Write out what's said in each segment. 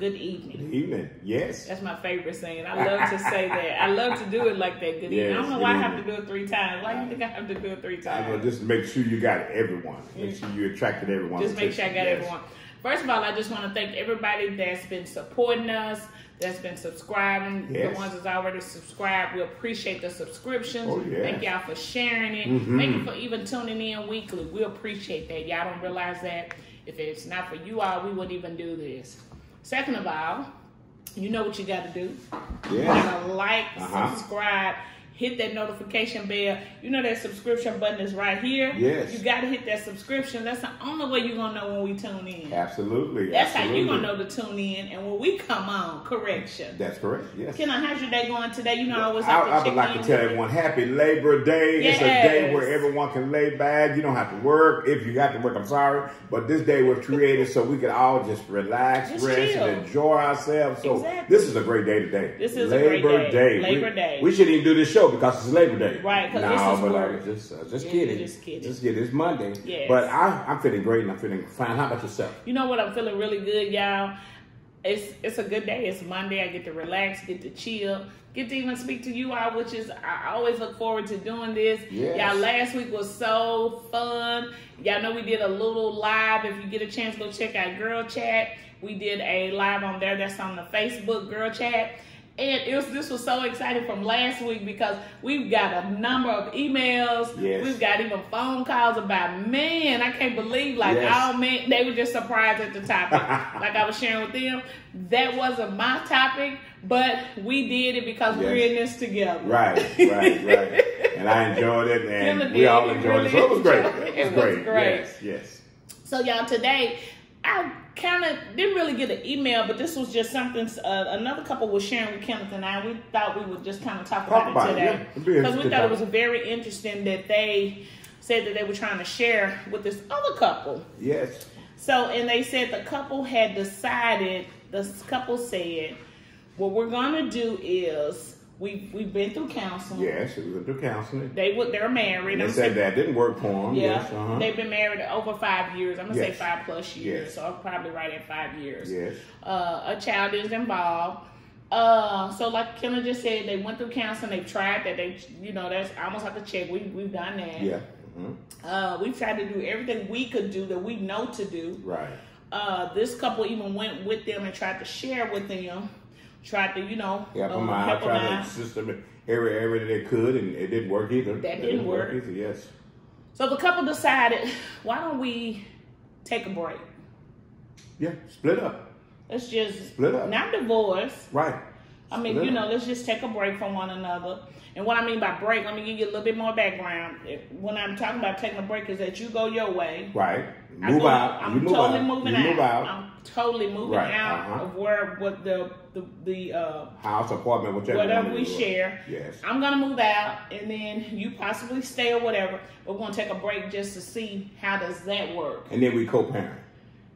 good evening. Good evening. Yes. That's my favorite saying. I love to say that. I love to do it like that. Good evening. I don't know why I have to do it 3 times. Why do you think I have to do it 3 times? Well, just make sure you got everyone. Make sure you attracted everyone. Just make sure I got everyone. First of all, I just want to thank everybody that's been supporting us, that's been subscribing. Yes. The ones that's already subscribed, we appreciate the subscriptions. Oh, yeah. Thank y'all for sharing it. Thank you for even tuning in weekly. We appreciate that. Y'all don't realize that if it's not for you all, we wouldn't even do this. Second of all, you know what you got to do. Yeah. You got to like, subscribe, hit that notification bell. You know that subscription button is right here. Yes. You got to hit that subscription. That's the only way you're going to know when we tune in. Absolutely. That's how you're going to know to tune in. And when we come on, correction. That's correct, yes. Kenneth, how's your day going today? You know, I always have to I would like to tell everyone, happy Labor Day. Yes. It's a day where everyone can lay back. You don't have to work. If you got to work, I'm sorry. But this day was created so we could all just relax, rest, chill. and enjoy ourselves. So this is a great day today. This is a great day. Labor Day. We shouldn't even do this show because it's Labor Day. Right, because this is work. Just kidding. Just kidding. Just kidding. It's Monday. Yes. But I'm feeling great and I'm feeling fine. How about yourself? You know what? I'm feeling really good, y'all. It's a good day. It's Monday. I get to relax, get to chill, get to even speak to you all, which is, I always look forward to doing this. Yes. Y'all, last week was so fun. Y'all know we did a little live. If you get a chance, go check out Girl Chat. We did a live on there. That's on the Facebook Girl Chat. And this was so exciting from last week because we've got a number of emails. Yes. We've got even phone calls about, man, I can't believe, like, yes. oh, man, they were just surprised at the topic. Like I was sharing with them, that wasn't my topic, but we did it because we're in this together. Right. And I enjoyed it, and we all enjoyed it. So it was great. It was great. Yes. So, y'all, today, I kind of didn't really get an email, but this was just something another couple was sharing with Kenneth and I. We thought we would just kind of talk about it today. Because we thought it was very interesting that they said that they were trying to share with this other couple. Yes. So, and they said the couple had decided, this couple said, what we're going to do is, we've been through counseling. Yes, we went through counseling. They're married. They said that didn't work for them. Yeah, yes, they've been married over 5 years. I'm gonna say 5+ years. Yes. So I'm probably right at 5 years. Yes. A child is involved. So like Kenneth just said, they went through counseling. They tried that. That's almost like a check. We've done that. Yeah. We've tried to do everything we could do that we know to do. Right. This couple even went with them and tried to share with them. Tried to, help them out. Tried to assist them every area they could, and it didn't work either. That didn't work either. Yes. So the couple decided, why don't we take a break? Yeah, split up. Let's just split up. Not divorce. Right. I mean, let's just take a break from one another. And what I mean by break, let me give you a little bit more background. When I'm talking about taking a break, is that you go your way. Right. Move out. I'm totally moving out. I'm totally moving out of what the house, apartment, whatever we share. Yes. I'm gonna move out, and then you possibly stay or whatever. But we're gonna take a break just to see how does that work. And then we co-parent.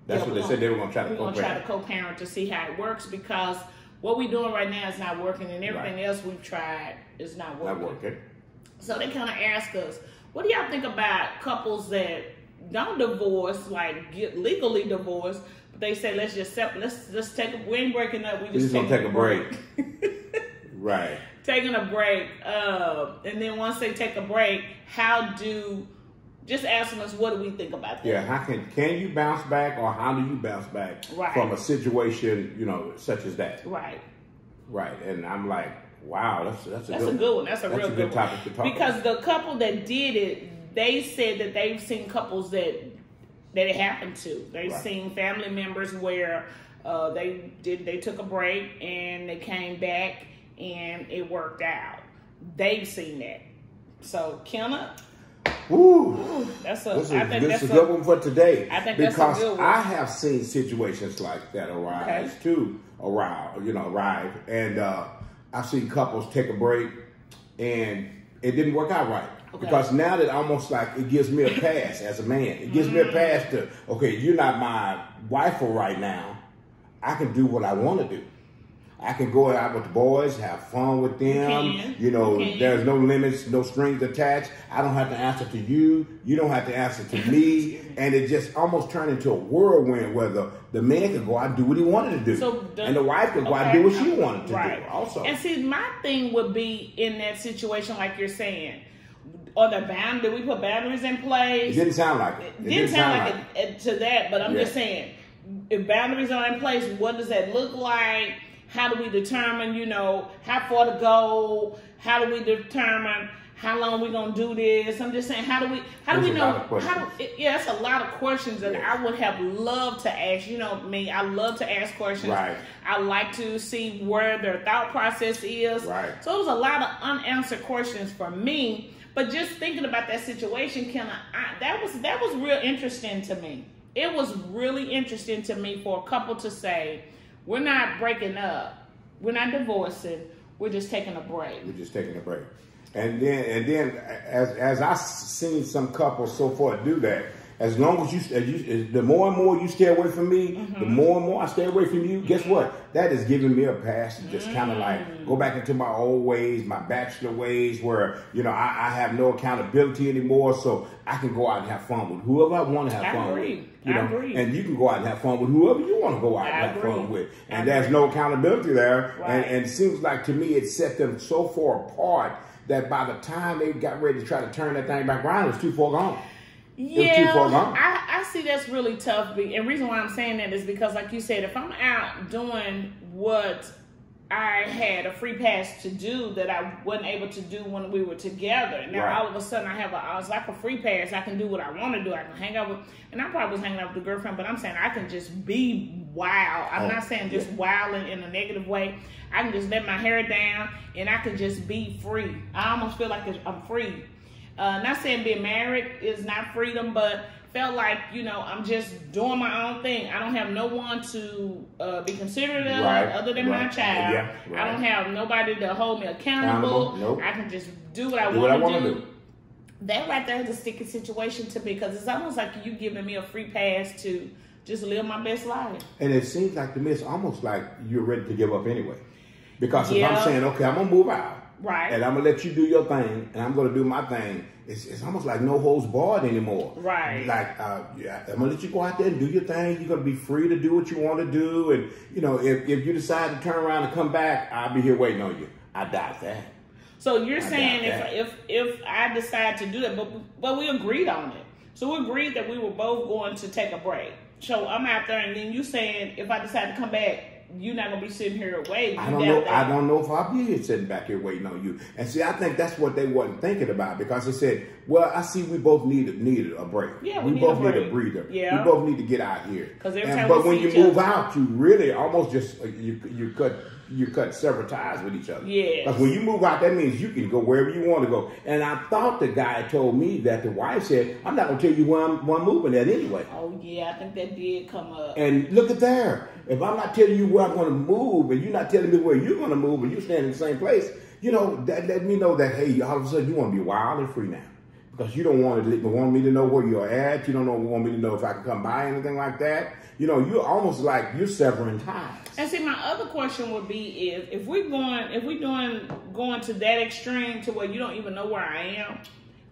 That's what they said they were gonna try to co-parent. We're gonna try to co-parent to see how it works because what we're doing right now is not working, and everything else we've tried is not working. Not working. So they kind of ask us, what do y'all think about couples that don't divorce, like get legally divorced, but they say let's just we ain't breaking up, we just gonna take a break. Right. Taking a break, and then once they take a break, just asking us what do we think about that? Yeah, how can you bounce back, or how do you bounce back from a situation, such as that? Right. Right. And I'm like, wow, that's a good one. That's a real good topic to talk because about. The couple that did it, they said that they've seen couples that it happened to. They've seen family members where they took a break and they came back and it worked out. They've seen that. So Kenneth, this is a good one for today. I think because that's a good one. I have seen situations like that arise, and I've seen couples take a break and it didn't work out right. Okay. Because now that almost like it gives me a pass as a man. It gives me a pass to, okay, you're not my wife for right now. I can do what I want to do. I can go out with the boys, have fun with them. You know, there's no limits, no strings attached. I don't have to answer to you. You don't have to answer to me. And it just almost turned into a whirlwind where the man could go out and do what he wanted to do. And the wife could go out and do what she wanted to do also. And see, my thing would be in that situation, like you're saying, or the boundary, we put boundaries in place. It didn't sound like it. It didn't sound like it to that, but I'm just saying, if boundaries are in place, what does that look like? How do we determine, you know, how far to go? How do we determine how long we're gonna do this? I'm just saying, how do we know? It's a lot of questions that I would have loved to ask. You know me, I love to ask questions. Right. I like to see where their thought process is. Right. So it was a lot of unanswered questions for me. But just thinking about that situation, that was real interesting to me. It was really interesting to me for a couple to say, we're not breaking up, we're not divorcing, we're just taking a break. We're just taking a break. And then as I've seen some couples so far do that, as long as the more and more you stay away from me, the more and more I stay away from you, guess what? That is giving me a pass to just kind of like go back into my old ways, my bachelor ways where, you know, I have no accountability anymore, so I can go out and have fun with whoever I want to have fun with. You know? I agree. And you can go out and have fun with whoever you want to go out and have fun with. And there's no accountability there. Right. And it seems like to me it set them so far apart that by the time they got ready to try to turn that thing back around, it was too far gone. Yeah, I see that's really tough. And the reason why I'm saying that is because, like you said, if I'm out doing what I had a free pass to do that I wasn't able to do when we were together, and now all of a sudden I was like a free pass. I can do what I want to do. I can hang out with, and I probably was hanging out with the girlfriend, but I'm saying I can just be wild. I'm not saying just wilding in a negative way. I can just let my hair down and I can just be free. I almost feel like I'm free. Not saying being married is not freedom, but felt like, you know, I'm just doing my own thing. I don't have no one to be considerate of other than my child. I don't have nobody to hold me accountable. Nope. I can just do what I want to do. That right there is a sticky situation to me because it's almost like you giving me a free pass to just live my best life. And it seems like to me it's almost like you're ready to give up anyway. Because if I'm saying, okay, I'm going to move out. Right. And I'm going to let you do your thing, and I'm going to do my thing. It's almost like no holds barred anymore. Right. Like, I'm going to let you go out there and do your thing. You're going to be free to do what you want to do. And, you know, if you decide to turn around and come back, I'll be here waiting on you. I doubt that. So you're saying if I decide to do that, but we agreed on it. So we agreed that we were both going to take a break. So I'm out there, and then you saying if I decide to come back, you're not gonna be sitting here waiting. I don't know if I'll be here sitting back here waiting on you. And see, I think that's what they wasn't thinking about because they said, "Well, I see we both needed a break. Yeah, we both need a breather. Yeah, we both need to get out here." But when you move out, you really almost just you cut several ties with each other. Yeah. Because when you move out, that means you can go wherever you want to go. And I thought the guy told me that the wife said, "I'm not gonna tell you where I'm moving at anyway." Oh yeah, I think that did come up. And look at there. If I'm not telling you where I'm going to move, and you're not telling me where you're going to move, and you stand in the same place, you know, that let me know that, hey, all of a sudden you want to be wild and free now. Because you don't want me to know where you're at. You don't want me to know if I can come by, anything like that. You know, you're almost like you're severing ties. And see, my other question would be if we're going to that extreme to where you don't even know where I am,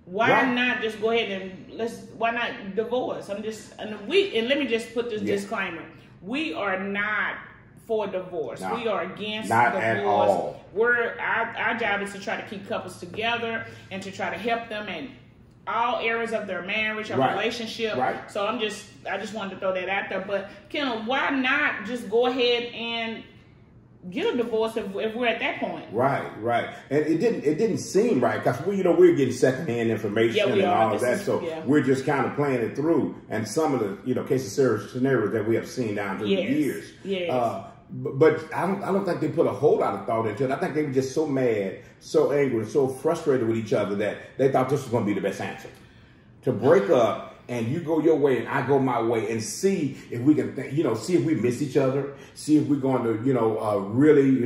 why not just go ahead and why not divorce? And let me just put this disclaimer. We are not for divorce. No, we are against divorce. At all. Our job is to try to keep couples together and to try to help them in all areas of their marriage or relationship. Right. So I just wanted to throw that out there. But Kenneth, why not just go ahead and get a divorce if we're at that point? Right. And it didn't seem right because we're getting secondhand information and all of that. So we're just kind of playing it through. And some of the cases scenarios that we have seen down through the years. Yes. But I don't think they put a whole lot of thought into it. I think they were just so mad, so angry, so frustrated with each other that they thought this was going to be the best answer. To break up. And you go your way and I go my way and see if we can, see if we miss each other, see if we're going to, really,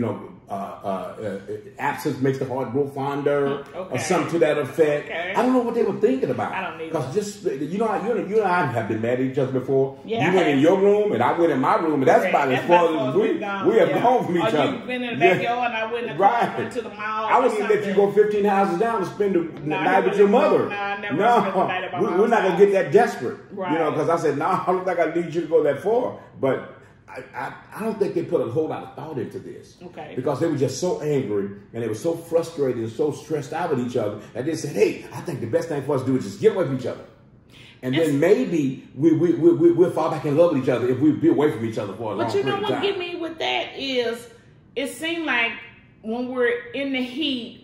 absence makes the heart grow fonder, Okay. or something to that effect. Okay. I don't know what they were thinking about. I don't either. Because just you and I have been mad at each other before. Yeah, you went in your room and I went in my room, and that's about as far as we have gone from each other. You've been in the backyard and I went in the car, went to the mall. I wouldn't even let you go 15 houses down to spend the night with your mother. No, I never spent the night at my mom's we're not gonna get that desperate, right. you know. Because I said, no, I don't think I need you to go that far. But I don't think they put a whole lot of thought into this. Okay. Because they were just so angry and they were so frustrated and so stressed out with each other that they said, hey, I think the best thing for us to do is just get away from each other. And then maybe we'll fall back in love with each other if we be away from each other for a long period of time. But you know what get me with that is, it seems like when we're in the heat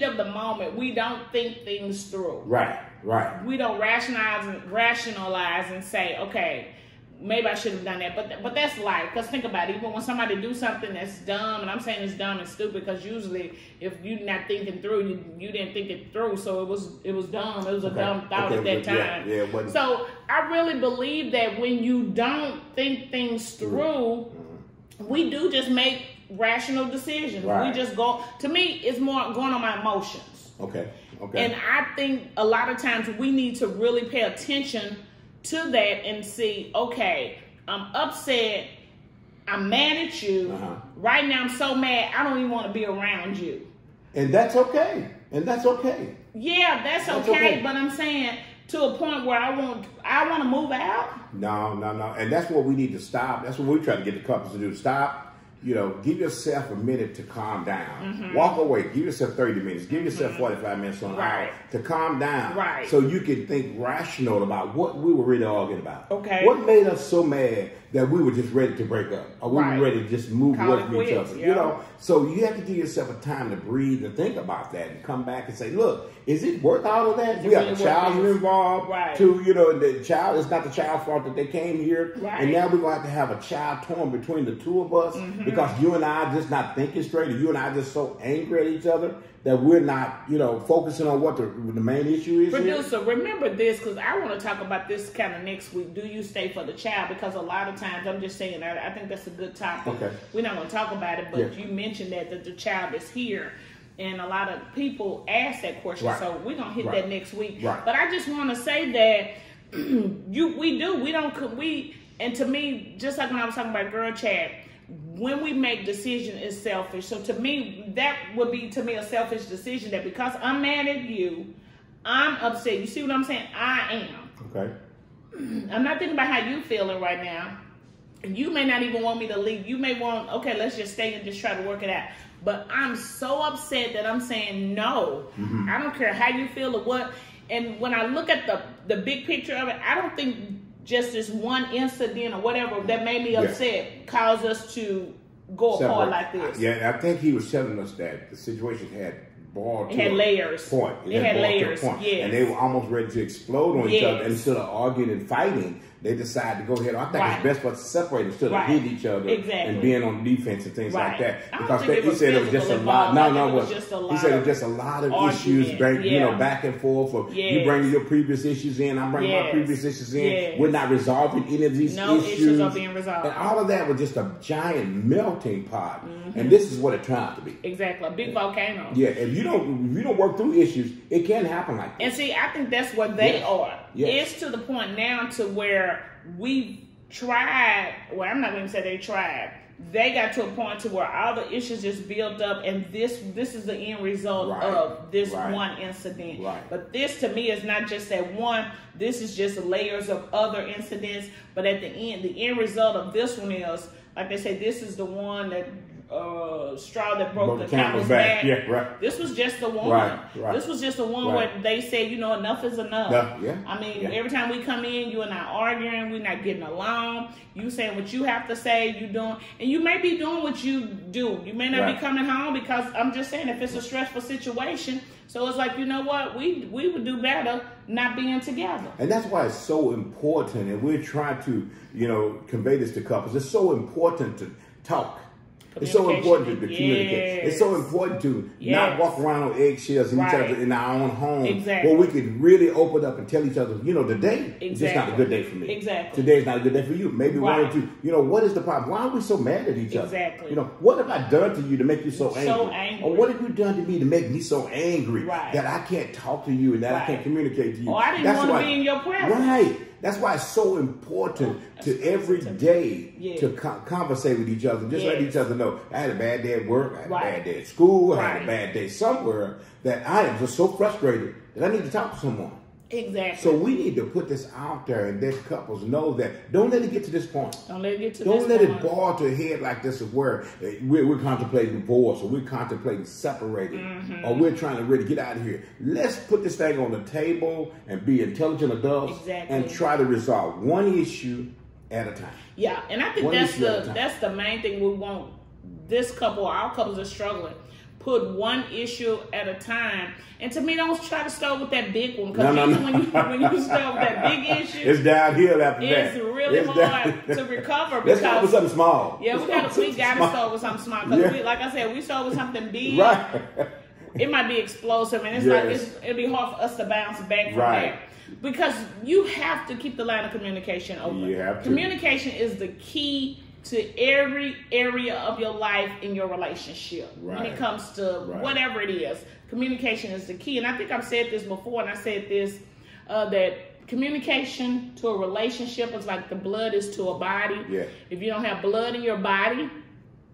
of the moment, we don't think things through. Right. We don't rationalize and say, okay, maybe I should have done that, but that's life. Because think about it, even when somebody do something that's dumb, and I'm saying it's dumb and stupid, because usually if you're not thinking through, you didn't think it through, so it was dumb. It was a dumb thought at that time. Yeah, yeah, so I really believe that when you don't think things through, we do just make rational decisions. Right. We just go. To me, it's more going on my emotions. Okay. And I think a lot of times we need to really pay attention to that and see, okay, I'm upset, I'm mad at you. Right now I'm so mad, I don't even want to be around you. And that's okay. Yeah, that's okay. But I'm saying to a point where I want to move out. No. And that's what we need to stop. That's what we try to get the couples to do. Stop. Give yourself a minute to calm down. Walk away. Give yourself 30 minutes. Give yourself 45 minutes on an hour to calm down. Right. So you can think rational about what we were really arguing about. Okay. What made us so mad that we were just ready to break up? Or we were ready to just move away from each other. Yeah. So you have to give yourself a time to breathe and think about that and come back and say, look, is it worth all of that? We have a child here involved. Too, the child, it's not the child's fault that they came here. Right. And now we're going to have to have a child torn between the two of us because you and I are just not thinking straight, or you and I are just so angry at each other that we're not, focusing on what the main issue is. Producer, remember this, because I want to talk about this kind of next week. Do you stay for the child? Because a lot of times, I'm just saying, I think that's a good topic. Okay. We're not going to talk about it, but you mentioned that the child is here. And a lot of people ask that question, so we're going to hit that next week. Right. But I just want to say that and to me, just like when I was talking about girl chat, when we make decision is selfish. So to me, that would be a selfish decision, that because I'm mad at you, I'm upset. You see what I'm saying? I am. Okay. I'm not thinking about how you feeling right now. You may not even want me to leave. You may want, okay, let's just stay and just try to work it out. But I'm so upset that I'm saying no. I don't care how you feel or what. And when I look at the big picture of it, I don't think just this one incident or whatever that made me upset caused us to go apart like this. Yeah, I think he was telling us that the situation had boiled to layers. Point. It had layers. Yes. And they were almost ready to explode on each other. And instead of arguing and fighting, they decided to go ahead. I think it's best for us to separate instead of hitting each other and being on defense and things like that. Because he said it was just a lot. He said it was just a lot of issues, back and forth. You bring your previous issues in, I'm bringing my previous issues in. We're not resolving any of these issues. No issues are being resolved. And all of that was just a giant melting pot. And this is what it turned out to be. Exactly, a big volcano. Yeah, if you don't work through issues, it can happen like that. And see, I think that's what they are. Yes. It's to the point now to where we tried. Well, I'm not going to say they tried. They got to a point to where all the issues just built up, and this is the end result of this one incident. But this to me is not just that one. This is just layers of other incidents. But at the end result of this one is, like they say, this is the one that straw that broke the camel's back. Yeah, right. This was just the one. Right. This was just the one where they said, enough is enough. I mean, every time we come in, you and I arguing, we're not getting along. You saying what you have to say, you doing, and you may be doing what you do. You may not be coming home, because I'm just saying, if it's a stressful situation, so it's like, you know what, we would do better not being together. And that's why it's so important, and we're trying to, convey this to couples. It's so important to talk. It's so important to communicate. It's so important to not walk around on eggshells in each other in our own home. Exactly. Where we could really open up and tell each other, you know, today is just not a good day for me. Exactly. Today's not a good day for you. Maybe one or two. You know, what is the problem? Why are we so mad at each other? Exactly. You know, what have I done to you to make you so angry? So angry. Or what have you done to me to make me so angry Right. that I can't talk to you and that I can't communicate to you? Or I didn't want to be in your presence. Right. That's why it's so important to every day to conversate with each other. Just let each other know, I had a bad day at work, I had a bad day at school, I had a bad day somewhere, that I am just so frustrated that I need to talk to someone. Exactly. So we need to put this out there and let couples know that don't let it get to this point. Don't let it get to this point. Don't let it boil to a head like this of where we're contemplating divorce or we're contemplating separating or we're trying to really get out of here. Let's put this thing on the table and be intelligent adults and try to resolve one issue at a time. Yeah, and I think that's the main thing we want this couple, our couples are struggling. Put one issue at a time. And to me, don't try to start with that big one. Because when you start with that big issue, it's downhill after that. It's really hard to recover. Let's start with something small. Yeah, we got to start with something small. Because like I said, we start with something big. Right. It might be explosive, and it'll be hard for us to bounce back from that. Because you have to keep the line of communication open. You have to. Communication is the key to every area of your life in your relationship. When it comes to whatever it is, communication is the key. And I think I've said this before, and I said this, that communication to a relationship is like the blood is to a body. Yeah. If you don't have blood in your body,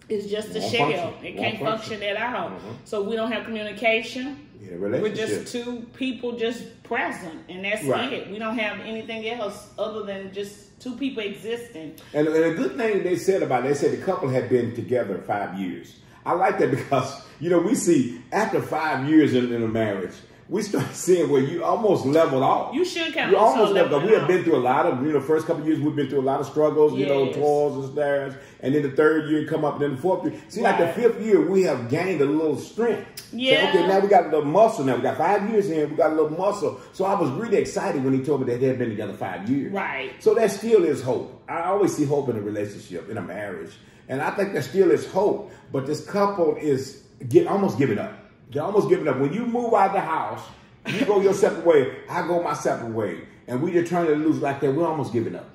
it's just a shell. It can't function at all. So we don't have communication. We're just two people just present, and that's it. We don't have anything else other than just two people existing. And a good thing they said about it, they said the couple had been together 5 years. I like that because, you know, we see after 5 years in a marriage, we start seeing where you almost leveled off. You should kind of almost leveled off. We have been through a lot of, first couple of years we've been through a lot of struggles, toils and snares. And then the third year come up, and then the fourth year. See, like the fifth year, we have gained a little strength. Yeah. So, okay, now we got a little muscle now. We got 5 years in, we got a little muscle. So I was really excited when he told me that they had been together 5 years. Right. So that still is hope. I always see hope in a relationship, in a marriage. And I think there still is hope. But this couple is almost giving up. They're almost giving up. When you move out of the house, you go your separate way, I go my separate way. And we just turn it loose like that. We're almost giving up.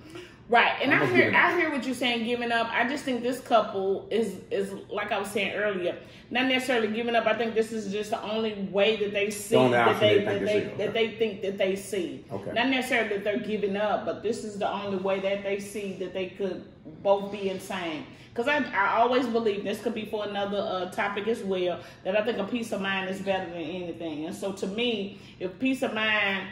Right. And I hear what you're saying, giving up. I just think this couple is like I was saying earlier, not necessarily giving up. I think this is just the only way that they see that they think that they see. Okay. Not necessarily that they're giving up, but this is the only way that they see that they could both be insane. Because I always believe, this could be for another topic as well, that I think a peace of mind is better than anything. And so to me, if peace of mind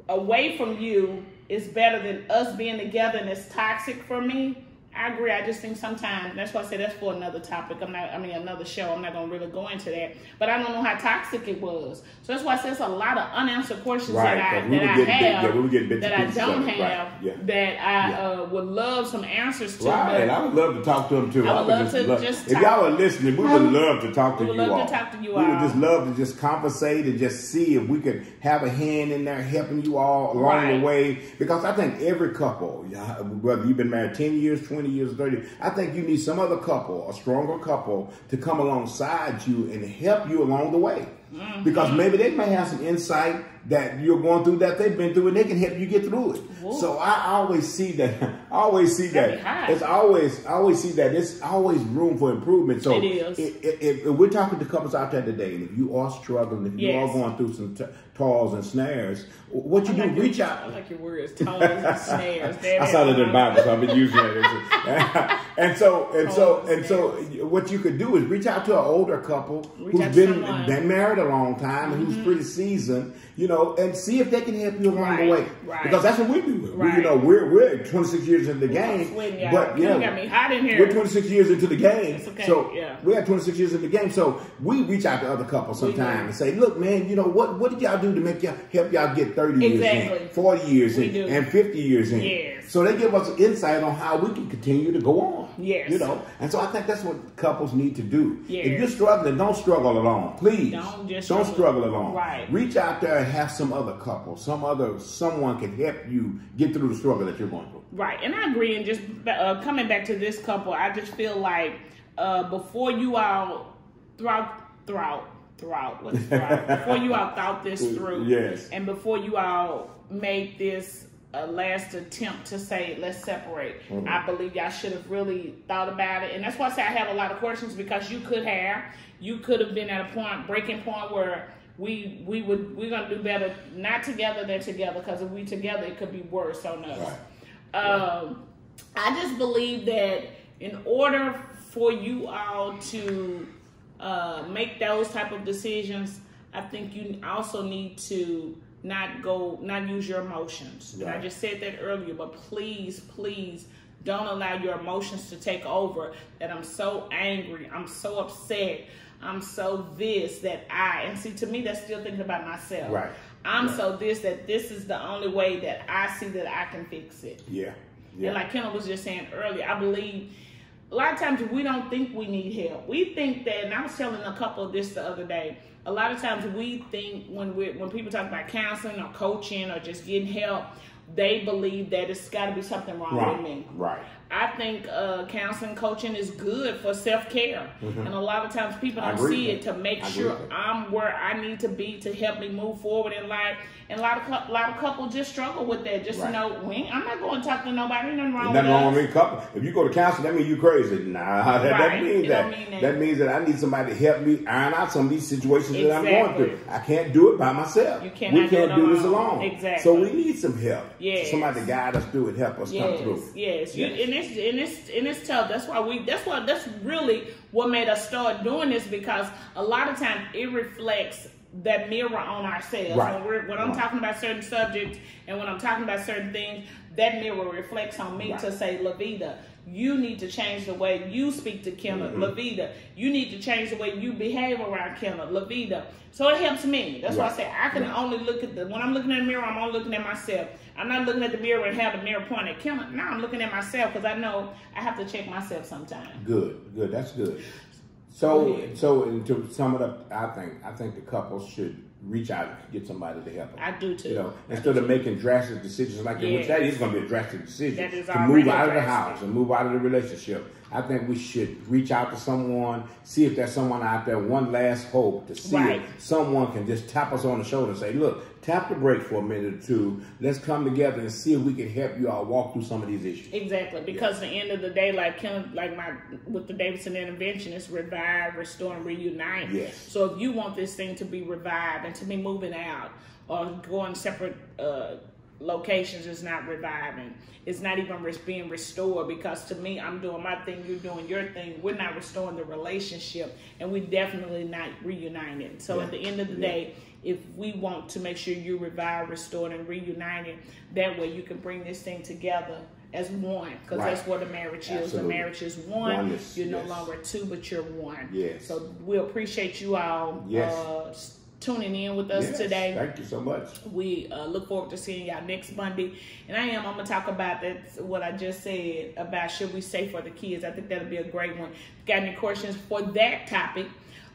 away from you is better than us being together and it's toxic for me, I agree. I just think sometimes, that's why I say that's for another topic. Another show. I'm not going to really go into that. But I don't know how toxic it was. So that's why I say there's a lot of unanswered questions that I would love some answers to. Right, and I would love to talk to them too. If y'all are listening, we would love to talk to you all. We would just love to just conversate and just see if we could have a hand in there helping you all along the way. Because I think every couple, whether you've been married 10 years, 20 years, 30, I think you need some other couple, a stronger couple, to come alongside you and help you along the way. Because maybe they may have some insight that you're going through that they've been through, and they can help you get through it. Whoa. So I always see that. I always see that. I always see that. It's always room for improvement. So if we're talking to couples out there today, and if you are struggling, if you are going through some toils and snares, what you do, reach out. I like your words, toils and snares. I saw that in the Bible, so I've been using that. and so, what you could do is reach out to an older couple who's been married a long time and who's pretty seasoned, and see if they can help you along the way. Because that's what we do. We're 26 years into the game. But you got me hot in here. We're 26 years into the game. Okay. So we have 26 years into the game. So we reach out to other couples sometimes and say, look, man, what did y'all do to help y'all get 30 years in, 40 years in, and 50 years in? Yes. So they give us insight on how we can continue to go on. Yes. And so I think that's what couples need to do. Yes. If you're struggling, don't struggle alone. Please. Don't struggle alone. Right. Reach out there and have some other couple, someone can help you get through the struggle that you're going through. Right. And I agree. And just coming back to this couple, I just feel like before you all before you all thought this through, yes, and before you all made this a last attempt to say let's separate, I believe y'all should have really thought about it. And that's why I say I have a lot of questions, because you could have been at a breaking point where we're gonna do better not together than together, because if we together it could be worse on us. Right. I just believe that in order for you all to make those type of decisions, I think you also need to not use your emotions. Right. And I just said that earlier, but please don't allow your emotions to take over. That I'm so angry, I'm so upset, I'm so this, that and see, to me that's still thinking about myself. Right. I'm so this, that this is the only way that I see that I can fix it. Yeah. And like Kenneth was just saying earlier, I believe a lot of times we don't think we need help. We think that, and I was telling a couple of this the other day, a lot of times we think when people talk about counseling or coaching or just getting help, they believe that it's got to be something wrong with me. Right. I think counseling, coaching is good for self-care. And a lot of times people don't see it to make sure I'm where I need to be to help me move forward in life. And a lot of couples just struggle with that. Just to know, I'm not going to talk to nobody. Ain't nothing wrong with us. Nothing wrong with me. Couple. If you go to counseling, that means you crazy. Nah, that means that. That means that I need somebody to help me iron out some of these situations that I'm going through. I can't do it by myself. We can't do this alone. Exactly. So we need some help. Yes. Somebody to guide us through it, help us come through. Yes. And it's tough. That's really what made us start doing this, because a lot of times it reflects that mirror on ourselves. Right. When I'm talking about certain subjects and when I'm talking about certain things, that mirror reflects on me to say, LAVIDA, you need to change the way you speak to Kenneth. LAVIDA, you need to change the way you behave around Kenneth. LAVIDA. So it helps me. That's why I say I can only look at when I'm looking in the mirror, I'm only looking at myself. I'm not looking at the mirror and have the mirror point at Kenneth. Now I'm looking at myself, because I know I have to check myself sometimes. Good. That's good. So to sum it up, I think the couples should reach out and get somebody to help them. I do too. Instead of making drastic decisions like which that is going to be a drastic decision to move out of the house and move out of the relationship. I think we should reach out to someone, see if there's someone out there, one last hope to see if someone can just tap us on the shoulder and say, look, tap the brake for a minute or two. Let's come together and see if we can help you all walk through some of these issues. Exactly, because at the end of the day, with the Davison intervention, it's revive, restore, and reunite. Yes. So if you want this thing to be revived and to be moving out or going separate locations, is not reviving. It's not even being restored, because to me, I'm doing my thing, you're doing your thing. We're not restoring the relationship, and we're definitely not reuniting. So at the end of the day, if we want to make sure you revive, restored, and reunited, that way you can bring this thing together as one, because that's what a marriage is. The marriage is one. Oneness. You're no longer two, but you're one. Yes. So we appreciate you all tuning in with us today. Thank you so much. We look forward to seeing y'all next Monday. And I'm going to talk about what I just said about should we say for the kids. I think that'll be a great one. If you got any questions for that topic,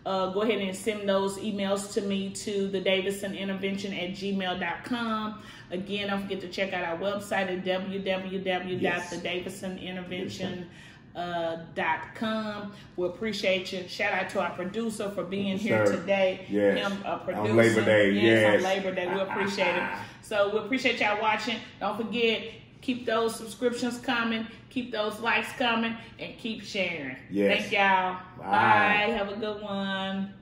go ahead and send those emails to me to thedavisonintervention@gmail.com. Again, don't forget to check out our website at www.thedavisonintervention.com. We appreciate you. Shout out to our producer for being here today. Yes. Him producing. On Labor Day. Yes, on Labor Day. We appreciate it. So we appreciate y'all watching. Don't forget, keep those subscriptions coming, keep those likes coming, and keep sharing. Yes. Thank y'all. Bye. Have a good one.